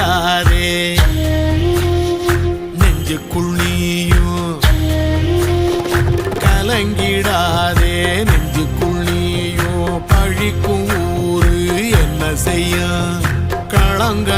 கலங்கிடாதே நெஞ்சுக்குள் நீயும் கலங்கிடாதே நெஞ்சுக்குள் நீயும் பழிக்கும் ஊரு என்ன செய்ய களங்க